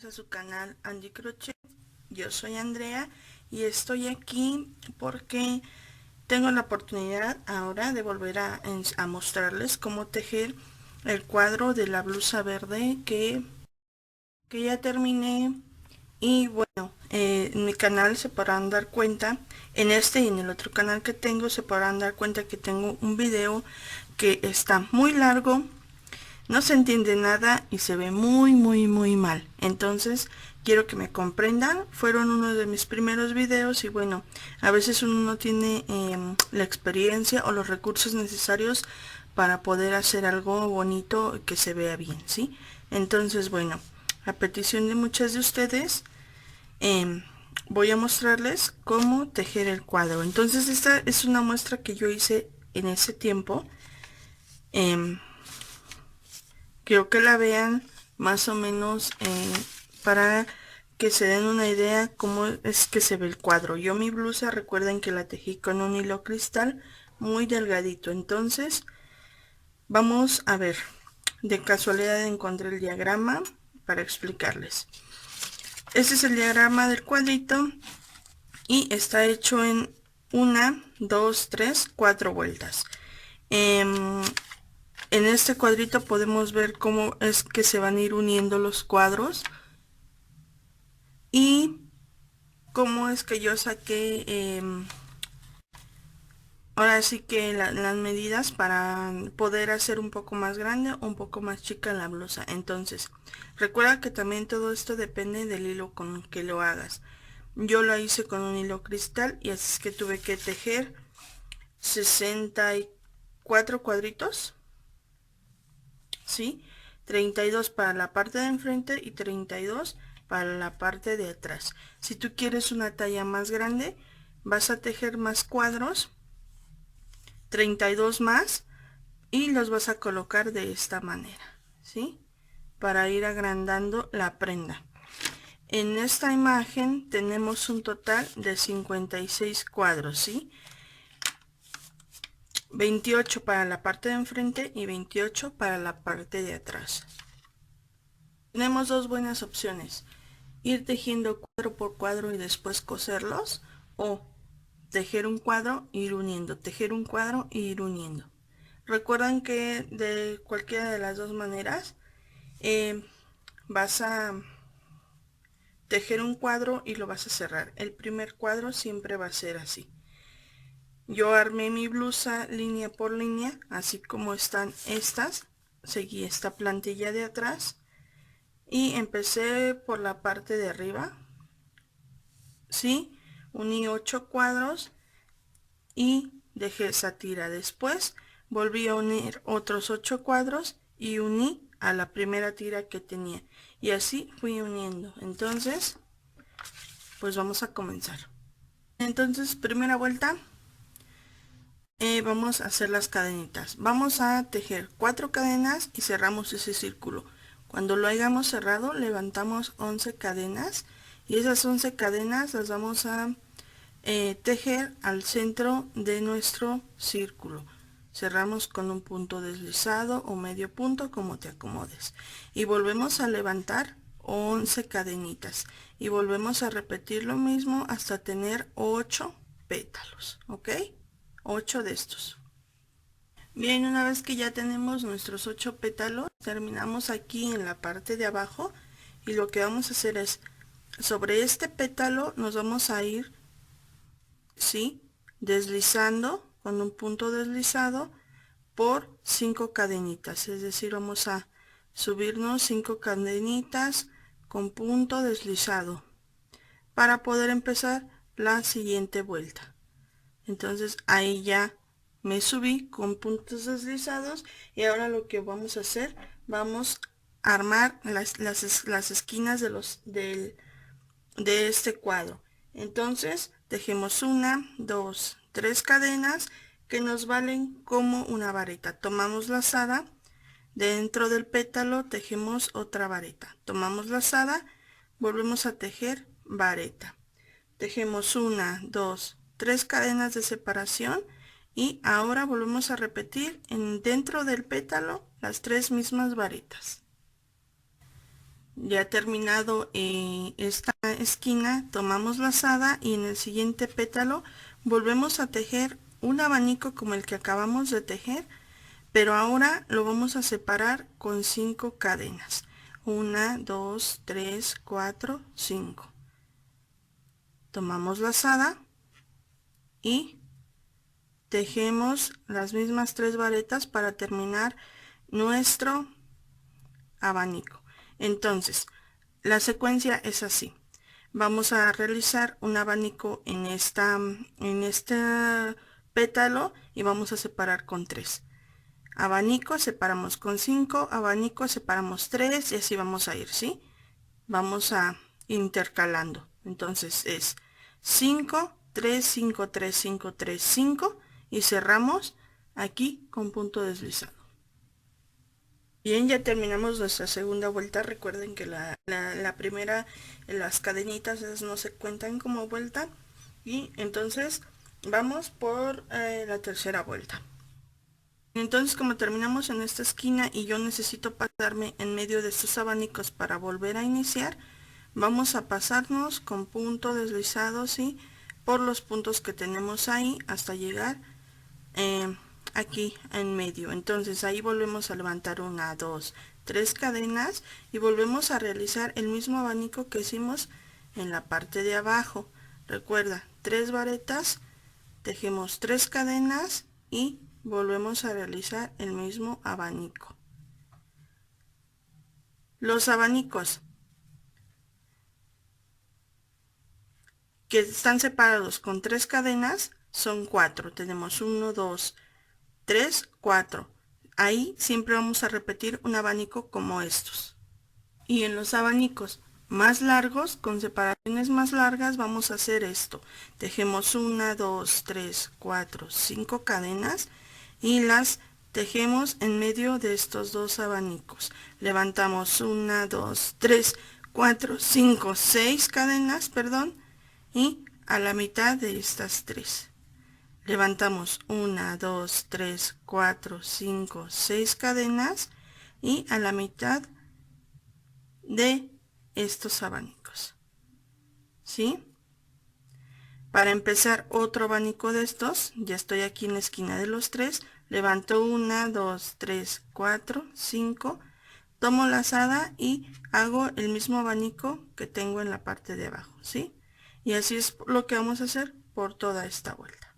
a su canal Andy Crochet. Yo soy Andrea y estoy aquí porque tengo la oportunidad ahora de volver a mostrarles cómo tejer el cuadro de la blusa verde que ya terminé. Y bueno, en mi canal se podrán dar cuenta, en este y en el otro canal que tengo se podrán dar cuenta que tengo un video que está muy largo. No se entiende nada y se ve muy mal. Entonces quiero que me comprendan. Fueron uno de mis primeros videos y bueno, a veces uno no tiene la experiencia o los recursos necesarios para poder hacer algo bonito que se vea bien, ¿sí? Entonces bueno, a petición de muchas de ustedes voy a mostrarles cómo tejer el cuadro. Entonces esta es una muestra que yo hice en ese tiempo. Quiero que la vean más o menos para que se den una idea cómo es que se ve el cuadro. Yo mi blusa, recuerden que la tejí con un hilo cristal muy delgadito. Entonces vamos a ver, de casualidad encontré el diagrama para explicarles. Este es el diagrama del cuadrito y está hecho en 1, 2, 3, 4 vueltas. En este cuadrito podemos ver cómo es que se van a ir uniendo los cuadros y cómo es que yo saqué ahora sí que las medidas para poder hacer un poco más grande o un poco más chica la blusa. Entonces recuerda que también todo esto depende del hilo con que lo hagas. Yo lo hice con un hilo cristal y así es que tuve que tejer 64 cuadritos, ¿sí? 32 para la parte de enfrente y 32 para la parte de atrás. Si tú quieres una talla más grande, vas a tejer más cuadros, 32 más, y los vas a colocar de esta manera, ¿sí? Para ir agrandando la prenda. En esta imagen tenemos un total de 56 cuadros, ¿sí? 28 para la parte de enfrente y 28 para la parte de atrás. Tenemos dos buenas opciones: ir tejiendo cuadro por cuadro y después coserlos, o tejer un cuadro e ir uniendo, tejer un cuadro e ir uniendo. Recuerden que de cualquiera de las dos maneras vas a tejer un cuadro y lo vas a cerrar. El primer cuadro siempre va a ser así. Yo armé mi blusa línea por línea, así como están estas. Seguí esta plantilla de atrás y empecé por la parte de arriba, ¿sí? Uní 8 cuadros y dejé esa tira. Después volví a unir otros 8 cuadros y uní a la primera tira que tenía, y así fui uniendo. Entonces pues vamos a comenzar. Entonces, primera vuelta, vamos a hacer las cadenitas. Vamos a tejer 4 cadenas y cerramos ese círculo. Cuando lo hayamos cerrado, levantamos 11 cadenas y esas 11 cadenas las vamos a tejer al centro de nuestro círculo. Cerramos con un punto deslizado o medio punto, como te acomodes, y volvemos a levantar 11 cadenitas y volvemos a repetir lo mismo hasta tener 8 pétalos, ¿ok? 8 de estos. Bien, una vez que ya tenemos nuestros 8 pétalos, terminamos aquí en la parte de abajo y lo que vamos a hacer es, sobre este pétalo nos vamos a ir, ¿sí?, deslizando con un punto deslizado por 5 cadenitas, es decir, vamos a subirnos 5 cadenitas con punto deslizado para poder empezar la siguiente vuelta. Entonces ahí ya me subí con puntos deslizados y ahora lo que vamos a hacer, vamos a armar las esquinas de este cuadro. Entonces tejemos 1, 2, 3 cadenas que nos valen como una vareta. Tomamos lazada, dentro del pétalo tejemos otra vareta, tomamos lazada, volvemos a tejer vareta, tejemos 1, 2, 3 cadenas de separación y ahora volvemos a repetir dentro del pétalo las 3 mismas varetas. Ya terminado esta esquina, tomamos lazada y en el siguiente pétalo volvemos a tejer un abanico como el que acabamos de tejer, pero ahora lo vamos a separar con 5 cadenas. 1, 2, 3, 4, 5. Tomamos lazada y tejemos las mismas 3 varetas para terminar nuestro abanico. Entonces, la secuencia es así. Vamos a realizar un abanico en este pétalo y vamos a separar con 3. Abanico separamos con 5, abanico separamos 3 y así vamos a ir, ¿sí? Vamos a intercalando. Entonces es 5, 3, 5, 3, 5, 3, 5 y cerramos aquí con punto deslizado. Bien, ya terminamos nuestra segunda vuelta. Recuerden que la primera, las cadenitas esas no se cuentan como vuelta. Y entonces vamos por la tercera vuelta. Entonces, como terminamos en esta esquina y yo necesito pasarme en medio de estos abanicos para volver a iniciar, vamos a pasarnos con punto deslizado, ¿sí? Por los puntos que tenemos ahí hasta llegar aquí en medio. Entonces ahí volvemos a levantar 1, 2, 3 cadenas y volvemos a realizar el mismo abanico que hicimos en la parte de abajo. Recuerda, 3 varetas, tejemos 3 cadenas y volvemos a realizar el mismo abanico. Los abanicos que están separados con 3 cadenas son 4. Tenemos 1, 2, 3, 4. Ahí siempre vamos a repetir un abanico como estos. Y en los abanicos más largos, con separaciones más largas, vamos a hacer esto. Tejemos 1, 2, 3, 4, 5 cadenas y las tejemos en medio de estos dos abanicos. Levantamos 1, 2, 3, 4, 5, 6 cadenas, perdón, y a la mitad de estas 3. Levantamos 1, 2, 3, 4, 5, 6 cadenas y a la mitad de estos abanicos, ¿sí? Para empezar otro abanico de estos, ya estoy aquí en la esquina de los 3, levanto 1, 2, 3, 4, 5, tomo lazada y hago el mismo abanico que tengo en la parte de abajo, ¿sí? Y así es lo que vamos a hacer por toda esta vuelta.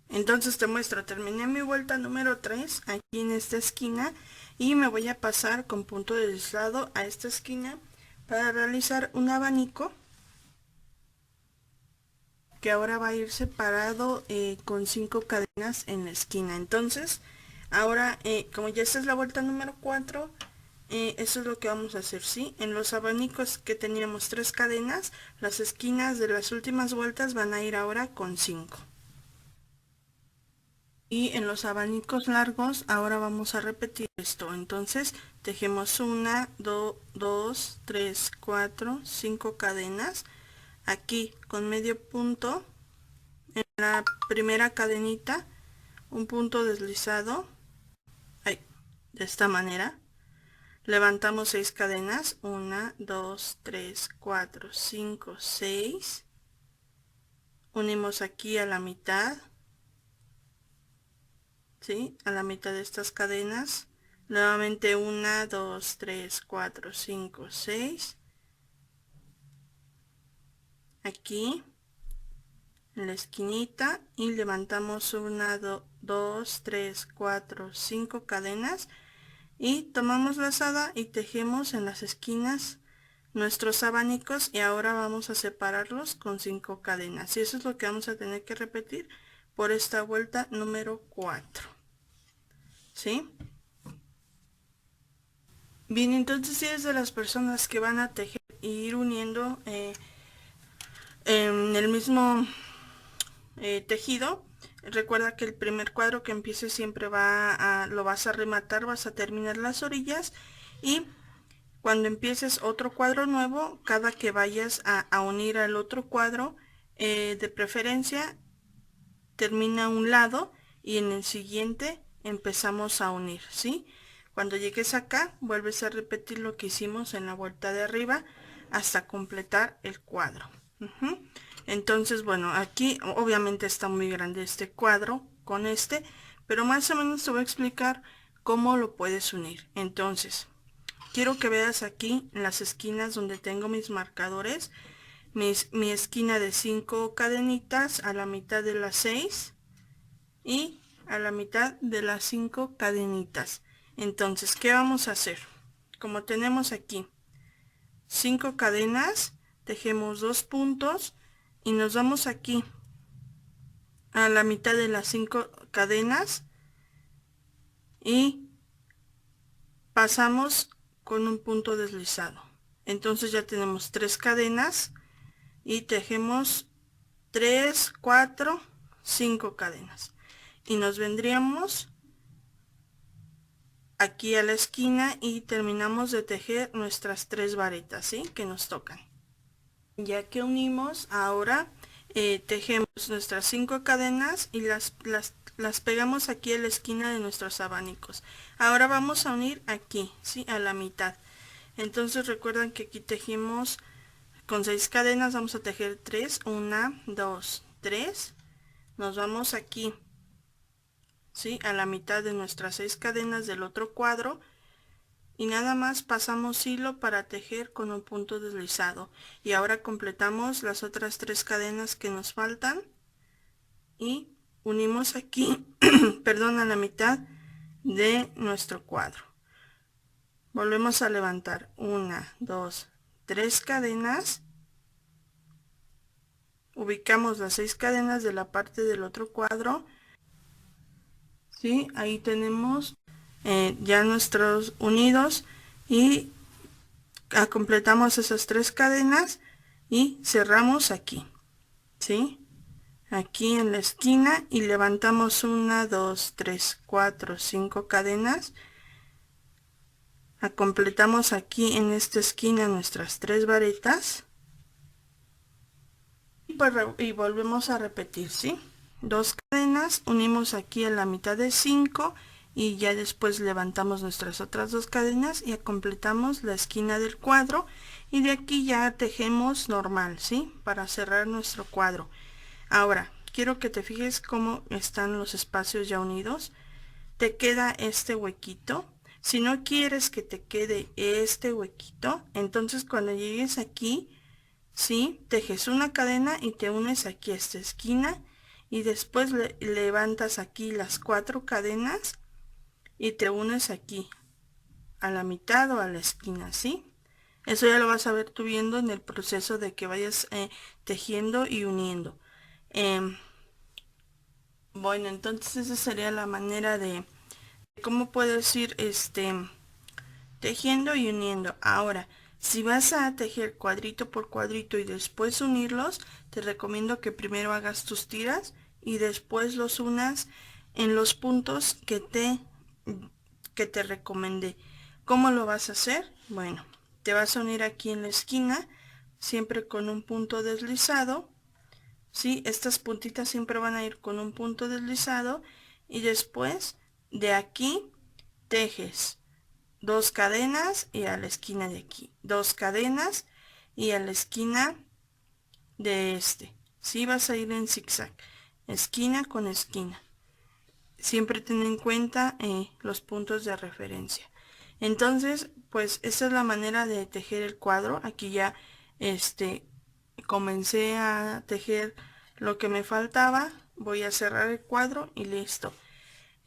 Entonces te muestro, terminé mi vuelta número 3 aquí en esta esquina y me voy a pasar con punto deslizado a esta esquina para realizar un abanico que ahora va a ir separado con 5 cadenas en la esquina. Entonces ahora como ya esta es la vuelta número 4, eso es lo que vamos a hacer, ¿sí? En los abanicos que teníamos 3 cadenas, las esquinas de las últimas vueltas van a ir ahora con 5. Y en los abanicos largos ahora vamos a repetir esto. Entonces tejemos 1, 2, 3, 4, 5 cadenas. Aquí con medio punto en la primera cadenita, un punto deslizado, ahí, de esta manera. Levantamos 6 cadenas, 1, 2, 3, 4, 5, 6. Unimos aquí a la mitad, ¿sí? A la mitad de estas cadenas. Nuevamente 1, 2, 3, 4, 5, 6. Aquí en la esquinita y levantamos 1, 2, 3, 4, 5 cadenas y tomamos lazada y tejemos en las esquinas nuestros abanicos y ahora vamos a separarlos con 5 cadenas y eso es lo que vamos a tener que repetir por esta vuelta número 4, ¿sí? Bien, entonces si eres de las personas que van a tejer y ir uniendo en el mismo tejido, recuerda que el primer cuadro que empieces siempre lo vas a rematar, vas a terminar las orillas y cuando empieces otro cuadro nuevo, cada que vayas a unir al otro cuadro, de preferencia termina un lado y en el siguiente empezamos a unir, ¿sí? Cuando llegues acá, vuelves a repetir lo que hicimos en la vuelta de arriba hasta completar el cuadro. Entonces, bueno, aquí obviamente está muy grande este cuadro con este, pero más o menos te voy a explicar cómo lo puedes unir. Entonces, quiero que veas aquí en las esquinas donde tengo mis marcadores, mi esquina de 5 cadenitas a la mitad de las 6 y a la mitad de las 5 cadenitas. Entonces, ¿qué vamos a hacer? Como tenemos aquí 5 cadenas, tejemos 2 puntos y nos vamos aquí a la mitad de las 5 cadenas y pasamos con un punto deslizado. Entonces ya tenemos 3 cadenas y tejemos 3, 4, 5 cadenas y nos vendríamos aquí a la esquina y terminamos de tejer nuestras 3 varetas, ¿sí? Que nos tocan. Ya que unimos, ahora tejemos nuestras 5 cadenas y las pegamos aquí a la esquina de nuestros abanicos. Ahora vamos a unir aquí, ¿sí? A la mitad. Entonces recuerdan que aquí tejimos con 6 cadenas, vamos a tejer 3, 1, 2, 3. Nos vamos aquí, ¿sí? A la mitad de nuestras 6 cadenas del otro cuadro. Y nada más pasamos hilo para tejer con un punto deslizado. Y ahora completamos las otras 3 cadenas que nos faltan y unimos aquí perdón, a la mitad de nuestro cuadro. Volvemos a levantar 1, 2, 3 cadenas, ubicamos las 6 cadenas de la parte del otro cuadro, ¿sí? Ahí tenemos ya nuestros unidos y completamos esas 3 cadenas y cerramos aquí, ¿sí? Aquí en la esquina y levantamos 1, 2, 3, 4, 5 cadenas. Completamos aquí en esta esquina nuestras 3 varetas y volvemos a repetir, ¿sí? 2 cadenas, unimos aquí a la mitad de 5 y ya después levantamos nuestras otras 2 cadenas y completamos la esquina del cuadro y de aquí ya tejemos normal, ¿sí? Para cerrar nuestro cuadro. Ahora quiero que te fijes cómo están los espacios ya unidos. Te queda este huequito. Si no quieres que te quede este huequito, entonces cuando llegues aquí, ¿sí? Tejes una cadena y te unes aquí a esta esquina y después levantas aquí las 4 cadenas y te unes aquí a la mitad o a la esquina, ¿sí? Eso ya lo vas a ver tú viendo en el proceso de que vayas tejiendo y uniendo. Bueno, entonces esa sería la manera de cómo puedes ir tejiendo y uniendo. Ahora, si vas a tejer cuadrito por cuadrito y después unirlos, te recomiendo que primero hagas tus tiras y después los unas en los puntos que te recomendé. ¿Cómo lo vas a hacer? Bueno, te vas a unir aquí en la esquina, siempre con un punto deslizado, ¿sí? Estas puntitas siempre van a ir con un punto deslizado y después de aquí tejes 2 cadenas y a la esquina de aquí 2 cadenas y a la esquina de ¿sí? Vas a ir en zigzag, esquina con esquina. Siempre ten en cuenta los puntos de referencia. Entonces, pues esta es la manera de tejer el cuadro. Aquí ya comencé a tejer lo que me faltaba. Voy a cerrar el cuadro y listo.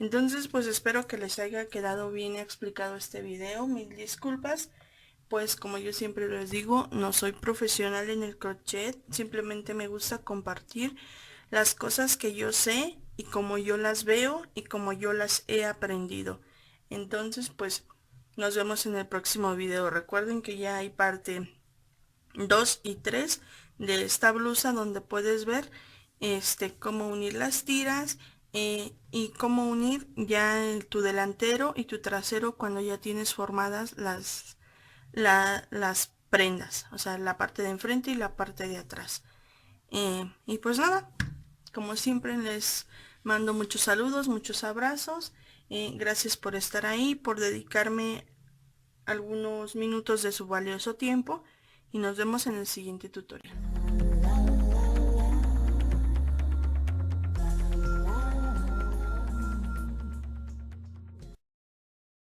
Entonces, pues espero que les haya quedado bien explicado este video. Mil disculpas, pues como yo siempre les digo, no soy profesional en el crochet. Simplemente me gusta compartir las cosas que yo sé y como yo las veo y como yo las he aprendido. Entonces, pues nos vemos en el próximo video. Recuerden que ya hay parte 2 y 3 de esta blusa donde puedes ver cómo unir las tiras y cómo unir ya tu delantero y tu trasero cuando ya tienes formadas las prendas, o sea, la parte de enfrente y la parte de atrás. Y pues nada, como siempre les mando muchos saludos, muchos abrazos Gracias por estar ahí, por dedicarme algunos minutos de su valioso tiempo y nos vemos en el siguiente tutorial.